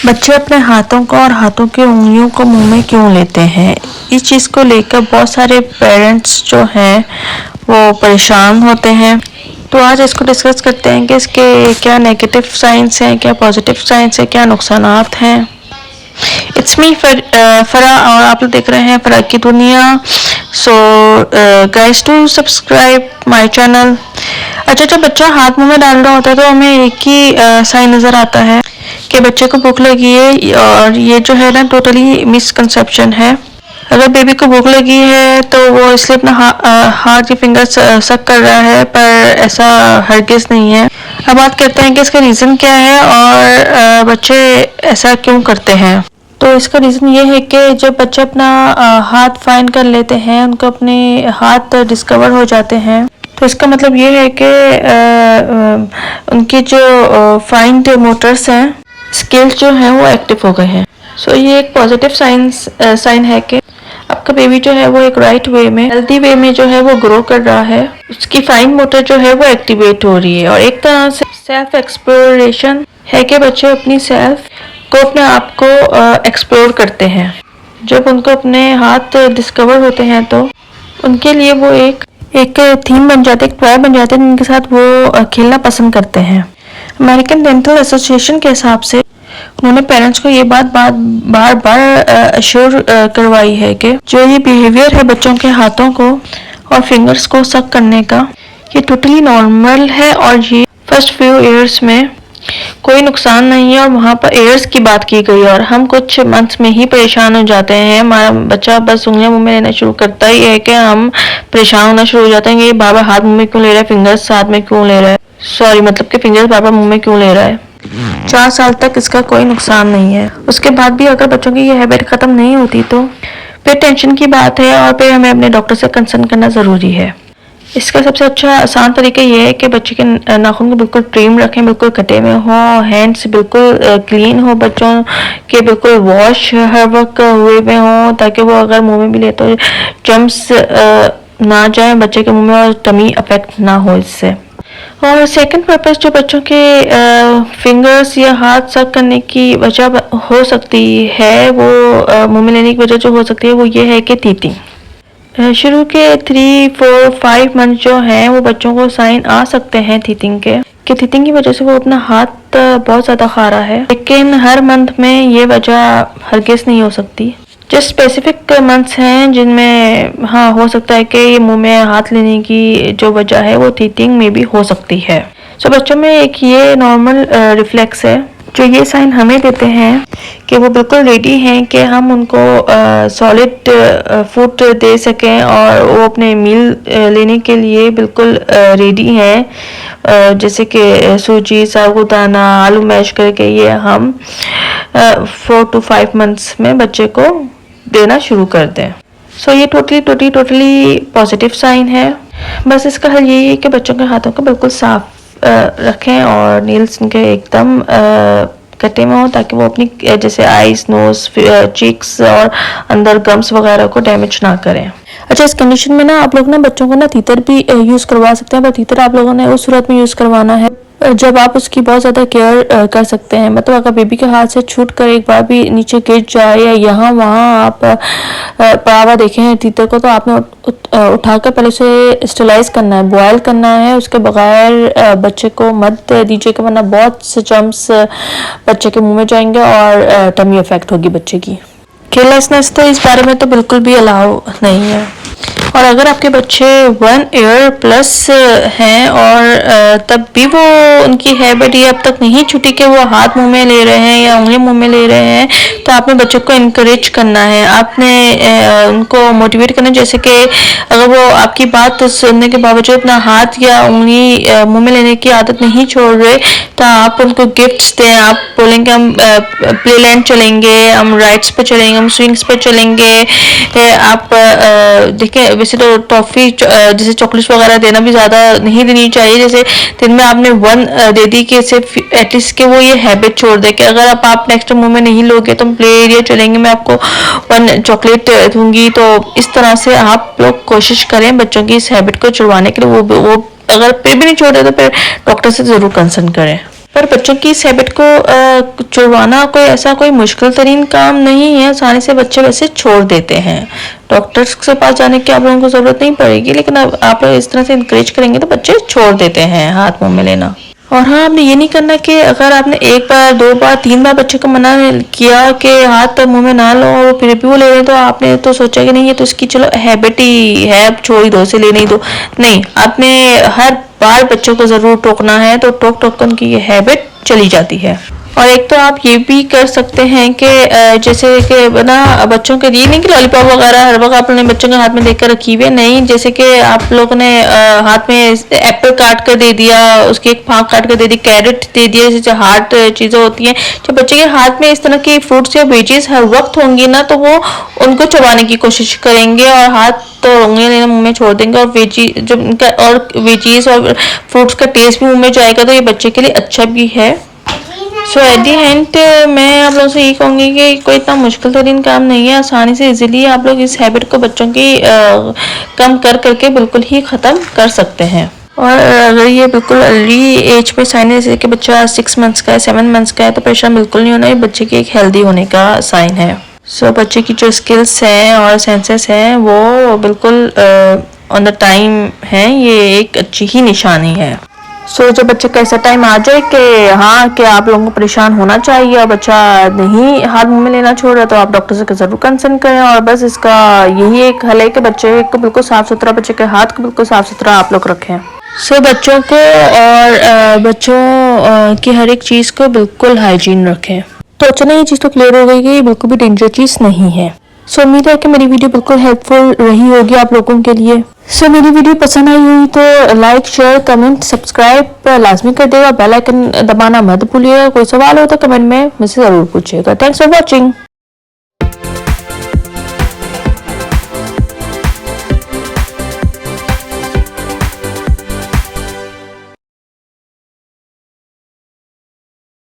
बच्चे अपने हाथों को और हाथों की उंगलियों को मुंह में क्यों लेते हैं? इस चीज़ को लेकर बहुत सारे पेरेंट्स जो हैं वो परेशान होते हैं। तो आज इसको डिस्कस करते हैं कि इसके क्या नेगेटिव साइंस हैं, क्या पॉजिटिव साइंस हैं, क्या नुकसानात हैं। इट्स मी फरा और आप लोग देख रहे हैं फरा की दुनिया। So guys to subscribe my channel. अच्छा, जब बच्चा हाथ मुंह में डाल रहा होता है तो हमें एक ही साइन नज़र आता है कि बच्चे को भूख लगी है, और ये जो है ना टोटली मिसकंसेप्शन है। अगर बेबी को भूख लगी है तो वो इसलिए अपना हाथ की फिंगर सक कर रहा है, पर ऐसा हरगिज़ नहीं है। अब बात करते हैं कि इसका रीज़न क्या है और बच्चे ऐसा क्यों करते हैं। तो इसका रीज़न ये है कि जब बच्चे अपना हाथ फाइंड कर लेते हैं, उनको अपने हाथ डिस्कवर हो जाते हैं, तो इसका मतलब ये है कि उनकी जो फाइंड मोटर्स हैं, स्किल्स जो हैं वो एक्टिव हो गए हैं। सो ये एक पॉजिटिव साइन है कि आपका बेबी जो है वो एक राइट वे में, हेल्दी वे में जो है वो ग्रो कर रहा है। उसकी फाइन मोटर जो है वो एक्टिवेट हो रही है, और एक तरह से सेल्फ एक्सप्लोरेशन है कि बच्चे अपनी सेल्फ को, अपने आप को एक्सप्लोर करते हैं। जब उनको अपने हाथ डिस्कवर होते हैं तो उनके लिए वो एक थीम बन जाते हैं, एक टॉय बन जाते हैं जिनके साथ वो खेलना पसंद करते हैं। अमेरिकन डेंटल एसोसिएशन के हिसाब से उन्होंने पेरेंट्स को ये बात बार बार अश्योर करवाई है कि जो ये बिहेवियर है बच्चों के हाथों को और फिंगर्स को सक करने का, ये टोटली नॉर्मल है और ये फर्स्ट फ्यू ईयर्स में कोई नुकसान नहीं है। और वहाँ पर ईयर्स की बात की गई और हम कुछ मंथ्स में ही परेशान हो जाते हैं। हमारा बच्चा बस उंगलियां मुंह में लेना शुरू करता ही है कि हम परेशान होना शुरू हो जाते हैं कि ये बार बार हाथ मुंह में क्यों ले रहा है, फिंगर्स हाथ में क्यों ले रहा है, सॉरी मतलब कि फिंगर्स बार बार मुंह में क्यों ले रहा है। 4 साल तक इसका कोई नुकसान नहीं है। उसके बाद भी अगर बच्चों की ये हैबिट ख़त्म नहीं होती तो फिर टेंशन की बात है, और फिर हमें अपने डॉक्टर से कंसल्ट करना ज़रूरी है। इसका सबसे अच्छा आसान तरीका ये है कि बच्चे के नाखून को बिल्कुल ट्रिम रखें, बिल्कुल कटे हुए हों, हैंड्स बिल्कुल क्लीन हो, बच्चों के बिल्कुल वॉश हर वक्त हुए हुए हों, ताकि वो अगर मुंह में भी ले तो जम्स ना जाए बच्चे के मुंह में और टमी अफेक्ट ना हो इससे। और सेकंड पर्पस जो बच्चों के फिंगर्स या हाथ सक करने की वजह हो सकती है, वो मुंह में लेने की वजह जो हो सकती है वो ये है कि टीथिंग। शुरू के 3, 4, 5 मंथ जो हैं वो बच्चों को साइन आ सकते हैं टीथिंग के, कि टीथिंग की वजह से वो अपना हाथ बहुत ज़्यादा खा रहा है, लेकिन हर मंथ में ये वजह हरगिज़ नहीं हो सकती। जो स्पेसिफिक मंथ्स हैं जिनमें हाँ हो सकता है कि ये मुंह में हाथ लेने की जो वजह है वो टीथिंग में भी हो सकती है। सो बच्चों में एक ये नॉर्मल रिफ्लेक्स है जो ये साइन हमें देते हैं कि वो बिल्कुल रेडी हैं कि हम उनको सॉलिड फूड दे सकें, और वो अपने मील लेने के लिए बिल्कुल रेडी हैं। जैसे कि सूजी, साबूदाना, आलू मैश करके ये हम 4 to 5 मंथ्स में बच्चे को देना शुरू कर दें। सो ये टोटली पॉजिटिव साइन है। बस इसका हल यही है कि बच्चों के हाथों को बिल्कुल साफ रखें और नील्स उनके एकदम कटे में हो, ताकि वो अपनी जैसे आईज, नोज, चीक्स और अंदर गम्स वगैरह को डैमेज ना करें। अच्छा, इस कंडीशन में ना आप लोग ना बच्चों को ना तीतर भी यूज़ करवा सकते हैं, पर तीतर आप लोगों ने उस सूरत में यूज़ करवाना है जब आप उसकी बहुत ज़्यादा केयर कर सकते हैं। मतलब अगर बेबी के हाथ से छूट कर एक बार भी नीचे गिर जाए या यहाँ वहाँ आप पड़ा हुआ देखें तीतर को, तो आपने उठाकर पहले उसे स्टेलाइज करना है, बॉयल करना है। उसके बगैर बच्चे को मत दीजिएगा, वरना बहुत से जर्म्स बच्चे के मुंह में जाएंगे और टमी इफेक्ट होगी बच्चे की। केयरलेसनेस तो इस बारे में तो बिल्कुल भी अलाउ नहीं है। और अगर आपके बच्चे 1 ईयर प्लस हैं और तब भी वो उनकी हैबिट ये अब तक नहीं छूटी कि वो हाथ मुंह में ले रहे हैं या उंगली मुंह में ले रहे हैं, तो आपने बच्चों को इनकरेज करना है, आपने उनको मोटिवेट करना है। जैसे कि अगर वो आपकी बात सुनने के बावजूद अपना हाथ या उंगली मुंह में लेने की आदत नहीं छोड़ रहे, तो आप उनको गिफ्ट्स दें। आप बोलेंगे हम प्लेलैंड चलेंगे, हम राइड्स पे चलेंगे, हम स्विंग्स पे चलेंगे। आप देखिए, वैसे तो टॉफ़ी जैसे चॉकलेट्स वगैरह देना भी ज़्यादा नहीं देनी चाहिए। जैसे दिन में आपने 1 दे दी कि सिर्फ एटलीस्ट के वो ये हैबिट छोड़ दे कि अगर आप नेक्स्ट मुंह में नहीं लोगे तो हम प्ले एरिया चलेंगे, मैं आपको 1 चॉकलेट दूंगी। तो इस तरह से आप लोग कोशिश करें बच्चों की इस हैबिट को छुड़वाने के लिए। वो अगर फिर भी नहीं छोड़े तो फिर डॉक्टर से ज़रूर कंसल्ट करें। पर बच्चों की इस हैबिट को छुड़वाना कोई मुश्किल तरीन काम नहीं है। आसानी से बच्चे वैसे छोड़ देते हैं। डॉक्टर्स के पास जाने की आप लोगों को जरूरत नहीं पड़ेगी, लेकिन अब आप लोग इस तरह से इंकरेज करेंगे तो बच्चे छोड़ देते हैं हाथ मुंह में लेना। और हाँ, आपने ये नहीं करना कि अगर आपने 1 बार 2 बार 3 बार बच्चे को मना किया कि हाथ मुंह में ना लो और फिर भी वो ले रहे, तो आपने तो सोचा कि नहीं ये तो इसकी चलो हैबिट ही है, अब छोड़ ही दो, इसे लेने ही दो। नहीं, आपने हर बार बच्चों को जरूर टोकना है, तो टोक टोक कर उनकी ये हैबिट चली जाती है। और एक तो आप ये भी कर सकते हैं कि जैसे कि ना बच्चों के लिए नहीं कि लॉलीपॉप वगैरह हर वक्त आपने बच्चों के हाथ में देकर रखी हुई है, नहीं, जैसे कि आप लोगों ने हाथ में एप्पल काट कर दे दिया, उसकी एक फाँक काट कर दे दी, कैरेट दे दिया, जैसे हार्ड चीज़ें होती हैं। जब बच्चे के हाथ में इस तरह की फ्रूट्स या वेजीज हर वक्त होंगी ना, तो वो उनको चबाने की कोशिश करेंगे और हाथ तो उंगलियां लेना मुंह में छोड़ देंगे, और वेजीज और फ्रूट्स का टेस्ट भी मुंह में जाएगा, तो ये बच्चे के लिए अच्छा भी है। सो एट दी एंड मैं आप लोगों से ये कहूँगी कि कोई इतना मुश्किल तरीन काम नहीं है। आसानी से इजीली आप लोग इस हैबिट को बच्चों की कम कर करके बिल्कुल ही ख़त्म कर सकते हैं। और अगर ये बिल्कुल अर्ली एज पे साइन है, जैसे कि बच्चा 6 मंथ्स का है, 7 मंथ्स का है, तो परेशान बिल्कुल नहीं होना, ये बच्चे के एक हेल्दी होने का साइन है। सो बच्चे की जो स्किल्स हैं और सेंसेस हैं वो बिल्कुल ऑन द टाइम हैं, ये एक अच्छी ही निशानी है। सो जब बच्चे का ऐसा टाइम आ जाए कि हाँ कि आप लोगों को परेशान होना चाहिए और बच्चा नहीं हाथ मुंह में लेना छोड़ रहा, तो आप डॉक्टर से ज़रूर कंसल्ट करें। और बस इसका यही एक हल है कि बच्चे को बिल्कुल साफ़ सुथरा, बच्चे के हाथ को बिल्कुल साफ़ सुथरा आप लोग रखें। सो बच्चों को और बच्चों की हर एक चीज़ को बिल्कुल हाइजीन रखें। तो अच्छा, ये चीज़ तो क्लियर हो गई कि ये बिल्कुल भी डेंजर चीज़ नहीं है। सो उम्मीद है कि मेरी वीडियो बिल्कुल हेल्पफुल रही होगी आप लोगों के लिए। सो मेरी वीडियो पसंद आई हुई तो लाइक, शेयर, कमेंट, सब्सक्राइब लाजमी कर देगा। बेल आइकन दबाना मत भूलिएगा। कोई सवाल हो तो कमेंट में मुझसे ज़रूर पूछिएगा। Thanks for watching.